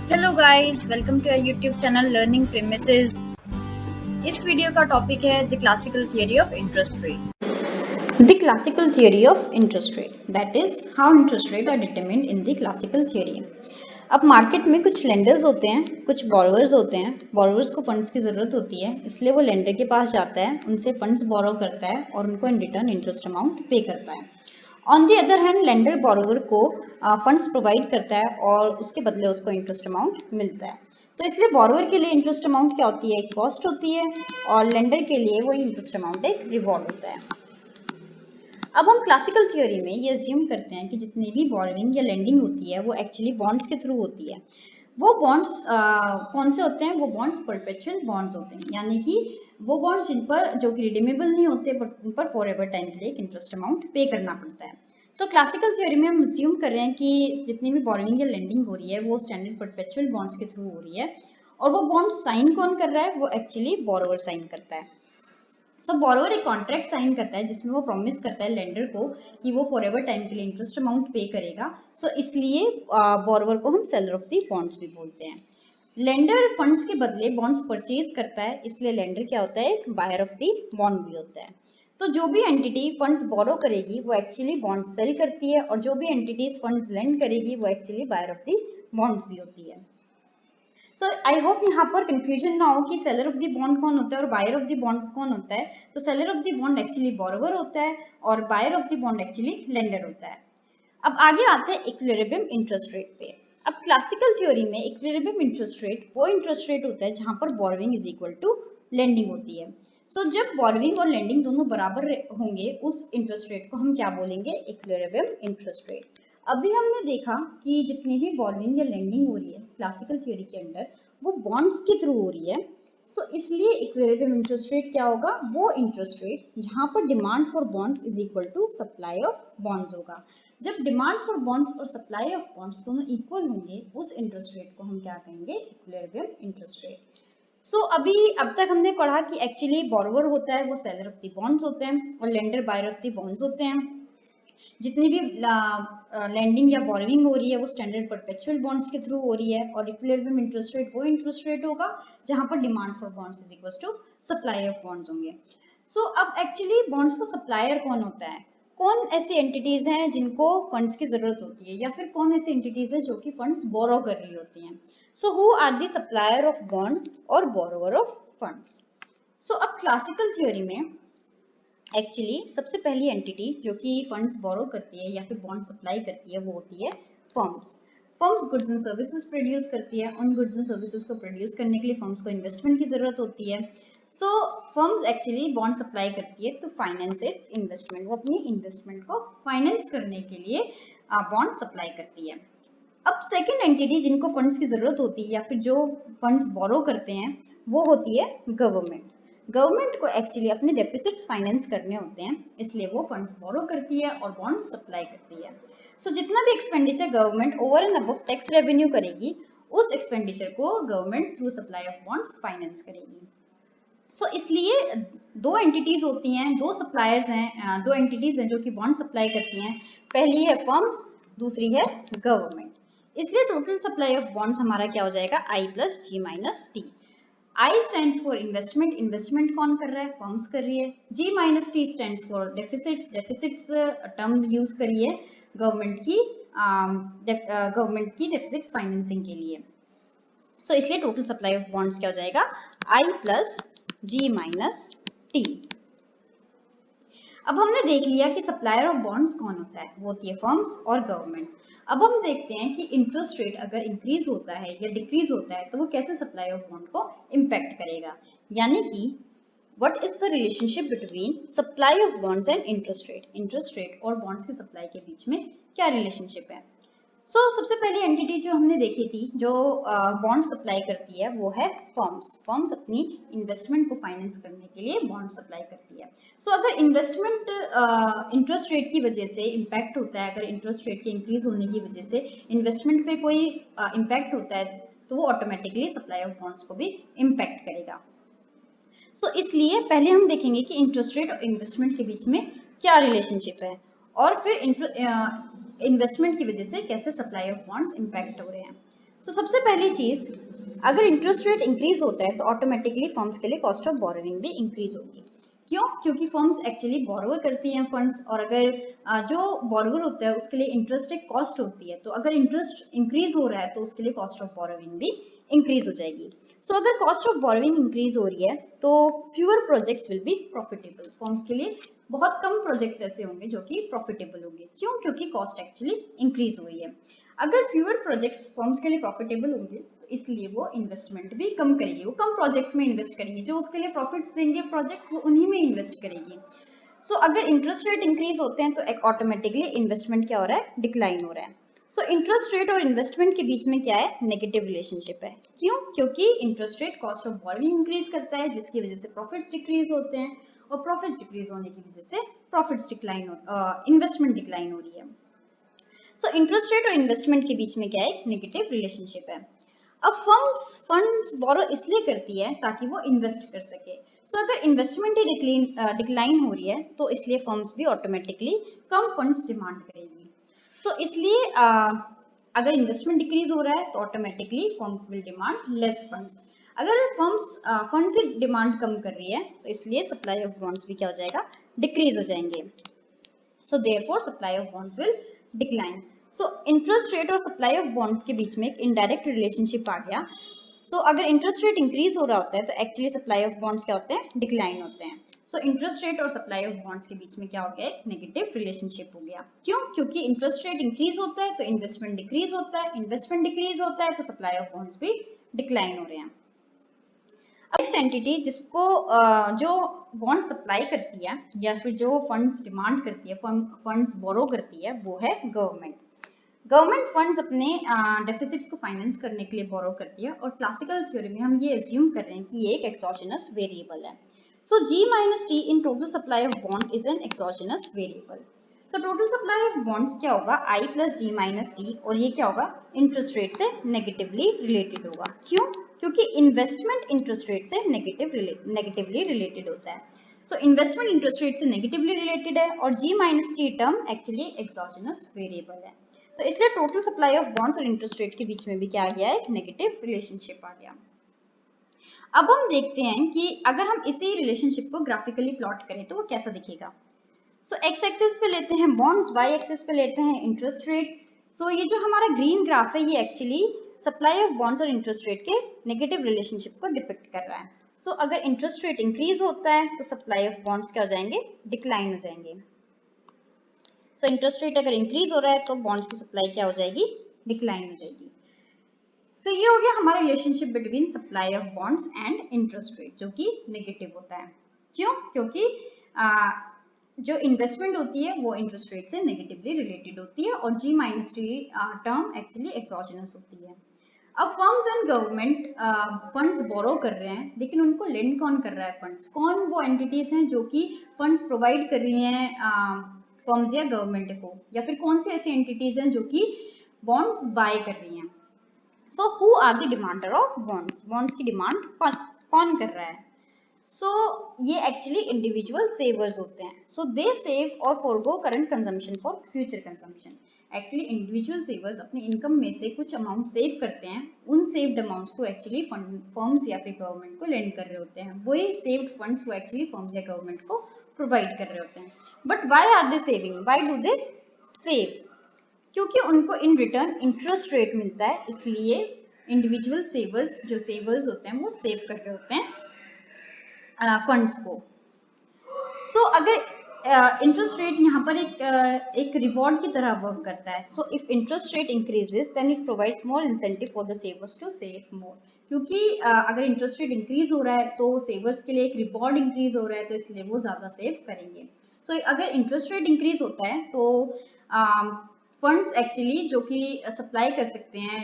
Hello guys, welcome to YouTube channel learning premises. इस video का topic है the classical theory of interest rate. The classical theory of interest rate, that is how interest rate are determined in the classical theory. अब market में कुछ lenders होते हैं, कुछ borrowers होते हैं। बोरोवर्स को फंड्स की ज़रूरत होती है, इसलिए वो लेंडर के पास जाता है, उनसे फंड्स बोरो करता है और उनको इन रिटर्न इंटरेस्ट अमाउंट पे करता है। On the other hand lender borrower को फंड्स प्रोवाइड करता है और उसके बदले उसको इंटरेस्ट अमाउंट मिलता है। तो इसलिए बोरोवर के लिए इंटरेस्ट अमाउंट क्या होती है? एक कॉस्ट होती है और लेंडर के लिए वही इंटरेस्ट अमाउंट एक रिवॉर्ड होता है। अब हम क्लासिकल थ्योरी में ये अज्यूम करते हैं कि जितनी भी बोरोइंग या लेंडिंग होती है वो एक्चुअली बॉन्ड्स के थ्रू होती है। वो बॉन्ड्स कौन से होते हैं? वो बॉन्ड्स परपेचुअल बॉन्ड्स होते हैं, यानी कि वो बॉन्ड्स जिन पर जो कि रिडीमेबल नहीं होते बट उन पर फॉर एवर टाइम के लिए एक इंटरेस्ट अमाउंट पे करना पड़ता है। सो क्लासिकल थ्योरी में हम अज्यूम कर रहे हैं कि जितनी भी बोरोइंग या लेंडिंग हो रही है वो स्टैंडर्ड परपेचुअल बॉन्ड्स के थ्रू हो रही है और वो बॉन्ड्स साइन कौन कर रहा है? वो एक्चुअली बोरोवर साइन करता है। सो बोरोवर एक कॉन्ट्रैक्ट साइन करता है जिसमें वो प्रॉमिस करता है लेंडर को कि वो फॉर एवर टाइम के लिए इंटरेस्ट अमाउंट पे करेगा। सो इसलिए बोरोवर को हम सेलर ऑफ दी बॉन्ड्स भी बोलते हैं। लेंडर फंड्स के बदले बॉन्ड्स परचेज करता है, इसलिए लेंडर क्या होता है? एक बायर ऑफ दी बॉन्ड भी होता है। तो जो भी एंटिटी फंड्स बोरो करेगी वो एक्चुअली बॉन्ड सेल करती है और जो भी एंटिटीज फंड्स लेंड करेगी वो actually buyer of the bonds भी होती है। सो आई होप यहाँ पर कंफ्यूजन ना हो कि सेलर ऑफ द बॉन्ड कौन होता है और बायर ऑफ द बॉन्ड कौन होता है। तो seller of the bond actually borrower होता है और buyer of the bond actually lender होता है। अब आगे आते हैं इक्विलिब्रियम इंटरेस्ट रेट पे। अब क्लासिकल थ्योरी में इक्विलिब्रियम इंटरेस्ट रेट वो इंटरेस्ट रेट होता है जहां पर borrowing is equal to lending होती है। सो जब बोरोइंग और लेंडिंग दोनों बराबर होंगे उस इंटरेस्ट रेट को हम क्या बोलेंगे? Equilibrium interest rate. अभी हमने देखा कि जितनी भी बोरोइंग या लेंडिंग हो रही है क्लासिकल थ्योरी के अंदर वो बॉन्ड्स के थ्रू हो रही है। सो इसलिए इक्विलिब्रियम इंटरेस्ट रेट क्या होगा? वो इंटरेस्ट रेट जहां पर demand for bonds is equal to supply of bonds होगा। जब डिमांड फॉर बॉन्ड्स और सप्लाई ऑफ बॉन्ड्स दोनों इक्वल होंगे उस इंटरेस्ट रेट को हम क्या कहेंगे? Equilibrium interest rate. सो अभी अब तक हमने पढ़ा कि एक्चुअली बोरोवर होता है वो सेलर ऑफ द बॉन्ड्स होते हैं और lender buyer of the bonds होते हैं। जितनी भी लैंडिंग या बोरोइंग हो रही है वो स्टैंडर्ड परपेचुअल बॉन्ड्स के थ्रू हो रही है और इक्विलिब्रियम इंटरेस्ट रेट वो इंटरेस्ट रेट होगा जहां पर demand for bonds is equal to supply of bonds होंगे। सो अब एक्चुअली बॉन्ड्स का सप्लायर कौन होता है? कौन ऐसी एंटिटीज हैं जिनको फंड्स की जरूरत होती है या फिर कौन ऐसी एंटिटीज है जो कि फंड्स बोरो कर रही होती हैं? So who are the supplier of bonds और बोरोवर ऑफ फंड्स? सो अब क्लासिकल थ्योरी में एक्चुअली सबसे पहली एंटिटी जो कि फंड्स बोरो करती है या फिर बॉन्ड सप्लाई करती है वो होती है firms. Firms goods and services produce करती है। उन गुड्स एंड सर्विसेज को प्रोड्यूस करने के लिए फर्म्स को इन्वेस्टमेंट की जरूरत होती है। सो फर्म्स एक्चुअली बॉन्ड सप्लाई करती है टू फाइनेंस इट्स इन्वेस्टमेंट। वो अपनी इन्वेस्टमेंट को फाइनेंस करने के लिए बॉन्ड सप्लाई करती है। अब सेकेंड एंटिटी जिनको फंड्स की जरूरत होती है या फिर जो फंड्स बोरो करते हैं वो होती है गवर्नमेंट। गवर्नमेंट को एक्चुअली अपने डेफिसिट्स फाइनेंस करने होते हैं, इसलिए वो फंड्स बोरो करती है और बॉन्ड्स सप्लाई करती है। सो जितना भी expenditure government over and above tax revenue करेगी उस एक्सपेंडिचर को government through supply of bonds finance करेगी। सो इसलिए दो एंटिटीज होती हैं, दो सप्लायर्स हैं, दो एंटिटीज हैं जो कि बॉन्ड सप्लाई करती हैं। पहली है फर्म्स, दूसरी है गवर्नमेंट। इसलिए टोटल सप्लाई ऑफ बॉन्ड्स हमारा क्या हो जाएगा? I plus G minus T. I stands for investment, investment कौन कर रहा है? फर्म्स कर रही है। G minus T stands for deficits, deficits term use करिए गवर्नमेंट की डेफिसिट्स फाइनेंसिंग के लिए। सो इसलिए टोटल सप्लाई ऑफ बॉन्ड्स क्या हो जाएगा? I plus G minus T. अब हमने देख लिया कि सप्लायर ऑफ बॉन्ड्स कौन होता है, वो होती है फर्म्स और गवर्नमेंट। अब हम देखते हैं कि इंटरेस्ट रेट अगर इंक्रीज होता है या डिक्रीज होता है तो वो कैसे सप्लाई ऑफ बॉन्ड को इम्पैक्ट करेगा, यानी कि what is the relationship between supply of bonds and interest rate. Interest rate और बॉन्ड्स की सप्लाई के बीच में क्या रिलेशनशिप है? सबसे पहली एंटिटी जो हमने देखी थी जो बॉन्ड सप्लाई करती है वो है फर्म्स। फर्म्स अपनी इन्वेस्टमेंट को फाइनेंस करने के लिए बॉन्ड सप्लाई करती है। अगर इन्वेस्टमेंट इंटरेस्ट रेट की वजह से इम्पैक्ट होता है, अगर इंटरेस्ट रेट के इंक्रीज होने की वजह से इन्वेस्टमेंट पे कोई इम्पैक्ट होता है तो वो ऑटोमेटिकली सप्लाई ऑफ बॉन्ड्स को भी इम्पैक्ट करेगा। इसलिए पहले हम देखेंगे कि इंटरेस्ट रेट और इन्वेस्टमेंट के बीच में क्या रिलेशनशिप है और फिर इन्वेस्टमेंट की वजह से कैसे सप्लाई ऑफ बॉन्ड्स इम्पैक्ट हो रहे हैं। तो सबसे पहली चीज, अगर इंटरेस्ट रेट इंक्रीज होता है तो ऑटोमेटिकली फर्म्स के लिए कॉस्ट ऑफ बोरोइंग भी इंक्रीज होगी। क्यों? क्योंकि फर्म्स एक्चुअली बोरोवर करती हैं फंड्स, और अगर जो बोरोवर होता है उसके लिए इंटरेस्ट एक कॉस्ट होती है, तो अगर इंटरेस्ट इंक्रीज हो रहा है तो उसके लिए कॉस्ट ऑफ बोरोइंग भी इंक्रीज हो जाएगी। सो अगर कॉस्ट ऑफ बोरोइंग इंक्रीज हो रही है तो fewer projects will be profitable. Firms के लिए बहुत कम प्रोजेक्ट्स ऐसे होंगे जो कि प्रॉफिटेबल होंगे। क्यों? क्योंकि कॉस्ट एक्चुअली इंक्रीज हुई है। अगर फ्यूअर प्रोजेक्ट्स फर्म्स के लिए प्रॉफिटेबल होंगे तो इसलिए वो इन्वेस्टमेंट भी कम करेगी, वो कम प्रोजेक्ट्स में इन्वेस्ट करेंगे, जो उसके लिए प्रॉफिट्स देंगे प्रोजेक्ट्स वो उन्हीं में इन्वेस्ट करेगी। सो अगर इंटरेस्ट रेट इंक्रीज होते हैं तो ऑटोमेटिकली इन्वेस्टमेंट क्या हो रहा है? डिक्लाइन हो रहा है। सो इंटरेस्ट रेट और इन्वेस्टमेंट के बीच में क्या है? नेगेटिव रिलेशनशिप है। क्यों? क्योंकि interest rate cost of borrowing increase करता है, जिसकी वजह से प्रॉफिट्स डिक्रीज होते हैं, और प्रॉफिट्स डिक्रीज होने की वजह से प्रॉफिट्स डिक्लाइन, इन्वेस्टमेंट डिक्लाइन हो रही है। सो इंटरेस्ट रेट और इन्वेस्टमेंट के बीच में क्या है? नेगेटिव रिलेशनशिप है। अब फंड्स बोरो इसलिए करती है ताकि वो इन्वेस्ट कर सके। सो अगर इन्वेस्टमेंट ही डिक्लाइन हो रही है तो इसलिए फर्म्स भी ऑटोमेटिकली कम फंड्स डिमांड करेगी। सो इसलिए अगर इन्वेस्टमेंट डिक्रीज हो रहा है तो automatically firms will demand less funds. अगर फंड्स की डिमांड कम कर रही है तो इसलिए सप्लाई ऑफ बॉन्ड्स भी क्या हो जाएगा? डिक्रीज हो जाएंगे। So therefore supply of bonds will decline. So interest rate और supply of bond के बीच में एक indirect relationship आ गया। So अगर interest rate increase हो रहा होता है तो actually supply of bonds क्या होते हैं? Decline होते हैं। So interest rate और supply of bonds के बीच में क्या हो गया? एक negative relationship हो गया। क्यों? क्योंकि interest rate increase होता है तो investment decrease होता है, investment decrease होता है तो supply of bonds भी decline हो रहे हैं। नेक्स्ट एंटिटी जिसको जो बॉन्ड सप्लाई करती है या फिर जो फंड्स डिमांड करती है, फंड्स बोरो करती है, वो है गवर्नमेंट। गवर्नमेंट फंड्स अपने डेफिसिट्स को फाइनेंस करने के लिए बोरो करती है, और क्लासिकल थ्योरी में हम ये एज्यूम कर रहे हैं कि ये एक एक्सोजेनस वेरिएबल है। सो G minus T in total supply of bond is an exogenous variable. So total supply of bonds क्या होगा? I plus G minus T, और ये क्या होगा? इंटरेस्ट रेट से नेगेटिवली रिलेटेड होगा। क्यों? क्योंकि इन्वेस्टमेंट इंटरेस्ट रेट से नेगेटिवली रिलेटेड होता है। सो इन्वेस्टमेंट इंटरेस्ट रेट से नेगेटिवली रिलेटेड है, और G minus T term actually exogenous variable है। तो इसलिए टोटल सप्लाई ऑफ बॉन्ड्स और इंटरेस्ट रेट के बीच में भी क्या आ गया? एक नेगेटिव रिलेशनशिप आ गया। अब हम देखते हैं कि अगर हम इसी रिलेशनशिप को ग्राफिकली प्लॉट करें तो वो कैसा दिखेगा। सो एक्स एक्सिस पे लेते हैं बॉन्ड्स, वाई एक्सिस पे लेते हैं इंटरेस्ट रेट। सो ये जो हमारा ग्रीन ग्राफ है ये एक्चुअली सप्लाई ऑफ बॉन्ड्स और इंटरेस्ट रेट के नेगेटिव रिलेशनशिप को डिपिक्ट कर रहा है। सो अगर इंटरेस्ट रेट इंक्रीज होता है तो सप्लाई ऑफ बॉन्ड्स क्या हो जाएंगे? डिक्लाइन हो जाएंगे। सो इंटरेस्ट रेट अगर इंक्रीज हो रहा है तो बॉन्ड्स की सप्लाई क्या हो जाएगी? डिक्लाइन हो जाएगी। सो ये हो गया हमारा relationship between supply of bonds and interest rate, जो कि नेगेटिव होता है। क्यों? क्योंकि जो इन्वेस्टमेंट होती है वो इंटरेस्ट रेट से नेगेटिवली रिलेटेड होती है, और G minus T term actually exogenous होती है। अब फर्म्स एंड गवर्नमेंट फंड्स बोरो कर रहे हैं, लेकिन उनको लेंड कौन कर रहा है फंड्स? कौन वो एंटिटीज हैं जो कि फंड्स प्रोवाइड कर रही हैं फर्म्स या गवर्नमेंट को, या फिर कौन सी ऐसी एंटिटीज हैं जो कि बॉन्ड्स बाय कर रही हैं? So who are the demander of bonds? Bonds की डिमांड कौन कर रहा है? सो ये एक्चुअली इंडिविजुअल सेवर्स होते हैं। सो दे सेव और forgo current consumption for future consumption. Actually individual savers अपने इनकम में से कुछ अमाउंट सेव करते हैं, उन सेव्ड अमाउंट्स को एक्चुअली फर्म्स या फिर गवर्नमेंट को लेंड कर रहे होते हैं। वही सेव्ड फंड्स को एक्चुअली फर्म्स या गवर्नमेंट को प्रोवाइड कर रहे होते हैं। But why are they saving? Why do they save? क्योंकि उनको इन रिटर्न इंटरेस्ट रेट मिलता है, इसलिए इंडिविजुअल सेवर्स जो सेवर्स होते हैं वो सेव कर रहे होते हैं फंड्स को। सो अगर इंटरेस्ट रेट यहाँ पर एक रिवॉर्ड की तरह वर्क करता है। So if interest rate increases then it provides more incentive for the savers to save more. क्योंकि अगर इंटरेस्ट रेट इंक्रीज हो रहा है तो सेवर्स के लिए एक रिवॉर्ड इंक्रीज हो रहा है, तो इसलिए वो ज्यादा सेव करेंगे। सो अगर इंटरेस्ट रेट इंक्रीज होता है तो फंड्स एक्चुअली जो कि सप्लाई कर सकते हैं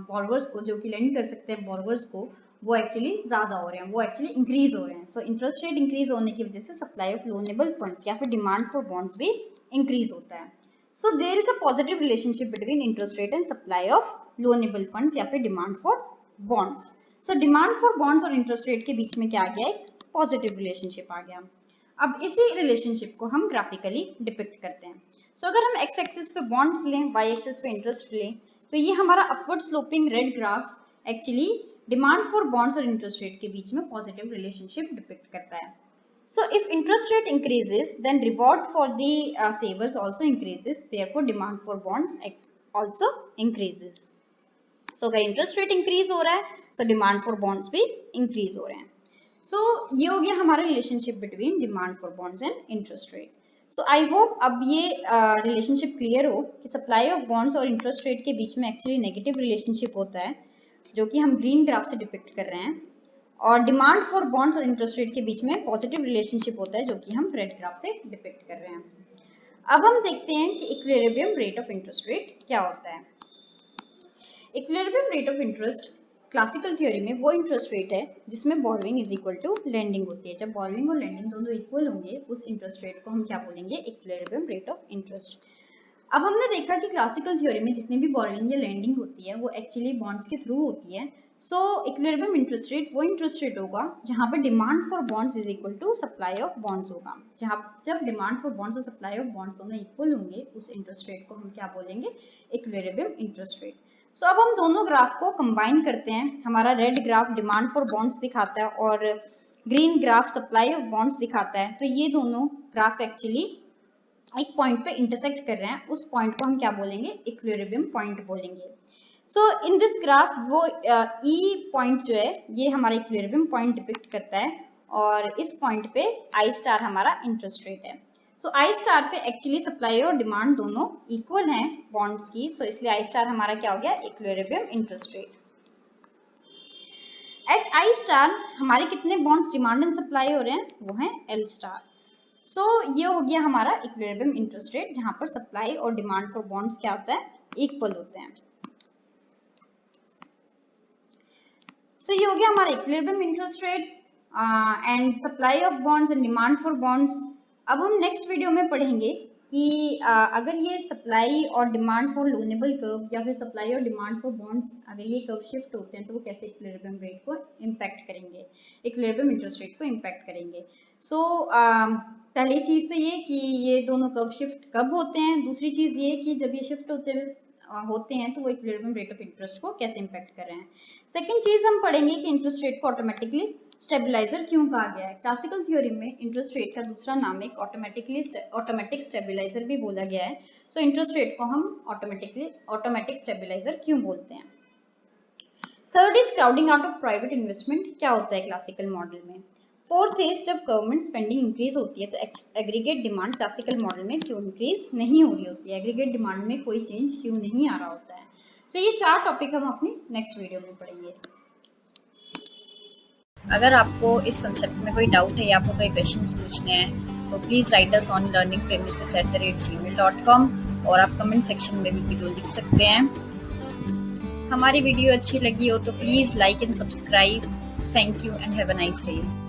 बॉर्वर्स को, जो कि लेंड कर सकते हैं बॉर्वर्स को, वो एक्चुअली ज्यादा हो रहे हैं, वो एक्चुअली इंक्रीज हो रहे हैं। सो इंटरेस्ट रेट इंक्रीज होने की वजह से सप्लाई ऑफ लोनेबल फंड्स या फिर डिमांड फॉर बॉन्ड्स भी इंक्रीज होता है। So there is a positive relationship between interest rate and supply of loanable funds या फिर demand for bonds. So demand for bonds और इंटरेस्ट रेट के बीच में क्या आ गया? एक पॉजिटिव रिलेशनशिप आ गया। अब इसी रिलेशनशिप को हम ग्राफिकली डिपिक्ट करते हैं। सो अगर हम एक्स एक्सिस पे बॉन्ड्स लें, वाई एक्सिस पे इंटरेस्ट लें, तो ये हमारा upward sloping red graph actually demand for bonds और इंटरेस्ट रेट के बीच में पॉजिटिव रिलेशनशिप डिपिक्ट करता है. So if interest rate increases, then reward for the savers also increases. Therefore, demand for bonds also increases. So अगर interest rate increase हो रहा है, so demand for bonds भी increase हो रहे हैं. So ये हो गया हमारा relationship between demand for bonds and interest rate. So I hope अब ये relationship clear हो कि supply of bonds और interest rate के बीच में actually negative relationship होता है, जो कि हम green graph से depict कर रहे हैं, और डिमांड फॉर बॉन्ड्स और इंटरेस्ट रेट के बीच में पॉजिटिव रिलेशनशिप होता है, जो कि हम रेड ग्राफ से डिपिक्ट कर रहे हैं. अब हम देखते हैं कि equilibrium rate of interest rate क्या होता है. Equilibrium rate of interest classical theory में वो इंटरेस्ट रेट है जिसमें borrowing is equal to lending होती है. जब बोरोइंग और लेंडिंग दोनों इक्वल होंगे, उस इंटरेस्ट रेट को हम क्या बोलेंगे? Equilibrium rate of interest. अब हमने देखा कि क्लासिकल थ्योरी में जितनी भी बोरोइंग या लेंडिंग होती है वो एक्चुअली बॉन्ड्स के थ्रू होती है. सो इक्विलिब्रियम इंटरेस्ट रेट वो इंटरेस्ट रेट होगा जहां पर demand for bonds is equal to supply of bonds होगा. जब डिमांड फॉर बॉन्ड्स और सप्लाई ऑफ बॉन्ड्स दोनों इक्वल होंगे, उस इंटरेस्ट रेट को हम क्या बोलेंगे? Equilibrium interest rate. सो अब हम दोनों ग्राफ को कंबाइन करते हैं. हमारा red graph demand for bonds दिखाता है और green graph supply of bonds दिखाता है. तो ये दोनों ग्राफ एक्चुअली एक पॉइंट पे इंटरसेक्ट कर रहे हैं. उस पॉइंट को हम क्या बोलेंगे? इक्विलिब्रियम पॉइंट बोलेंगे. सो इन दिस ग्राफ वो ई पॉइंट जो है ये हमारा इक्विलिब्रियम पॉइंट डिपिक्ट करता है, और इस पॉइंट पे आई स्टार हमारा इंटरेस्ट रेट है. सो आई स्टार पे एक्चुअली सप्लाई और डिमांड दोनों इक्वल हैं बॉन्ड्स की. सो इसलिए आई स्टार हमारा क्या हो गया? Equilibrium interest rate. एट आई स्टार हमारे कितने बॉन्ड्स डिमांड एंड सप्लाई हो रहे हैं? वो हैं एल स्टार. सो ये हो गया हमारा इक्विलिब्रियम इंटरेस्ट रेट, जहां पर सप्लाई और डिमांड फॉर बॉन्ड्स क्या होता है? इक्वल होते हैं. सो ये हो गया हमारा equilibrium interest rate and supply of bonds and demand for bonds. अब हम नेक्स्ट वीडियो में पढ़ेंगे कि अगर ये सप्लाई और डिमांड फॉर लोनेबल कर्व या फिर सप्लाई और डिमांड फॉर बॉन्ड्स अगर ये कर्व शिफ्ट होते हैं तो वो कैसे इक्विलिब्रियम रेट को इम्पैक्ट करेंगे, इक्विलिब्रियम इंटरेस्ट रेट को इम्पैक्ट करेंगे. सो पहली चीज़ तो ये कि ये दोनों कर्व शिफ्ट कब होते हैं. दूसरी चीज़ ये कि जब ये शिफ्ट होते हैं तो वो इक्विलिब्रियम रेट ऑफ इंटरेस्ट को कैसे इम्पैक्ट कर रहे हैं. सेकंड चीज हम पढ़ेंगे कि इंटरेस्ट रेट को ऑटोमेटिकली स्टेबलाइजर क्यों कहा गया है. क्लासिकल थ्योरी में इंटरेस्ट रेट का दूसरा नाम एक ऑटोमेटिक स्टेबलाइजर भी बोला गया है. सो इंटरेस्ट रेट को हम ऑटोमेटिक स्टेबलाइजर क्यों बोलते हैं. Third is crowding out of private investment. क्या होता है क्लासिकल मॉडल में. फोर्थ इज जब गवर्नमेंट स्पेंडिंग इंक्रीज होती है तो एग्रीगेट डिमांड क्लासिकल मॉडल में क्यों इंक्रीज नहीं हो रही होती है, एग्रीगेट डिमांड में कोई चेंज क्यों नहीं आ रहा होता है. तो ये 4 टॉपिक हम अपनी नेक्स्ट वीडियो में पढ़ेंगे. अगर आपको इस कंसेप्ट में कोई डाउट है या आपको कोई क्वेश्चंस पूछने हैं तो please right us on learningpremises@gmail.com और आप कमेंट सेक्शन में भी वीडियो लिख सकते हैं. हमारी वीडियो अच्छी लगी हो तो please like and subscribe. Thank you and have a nice day.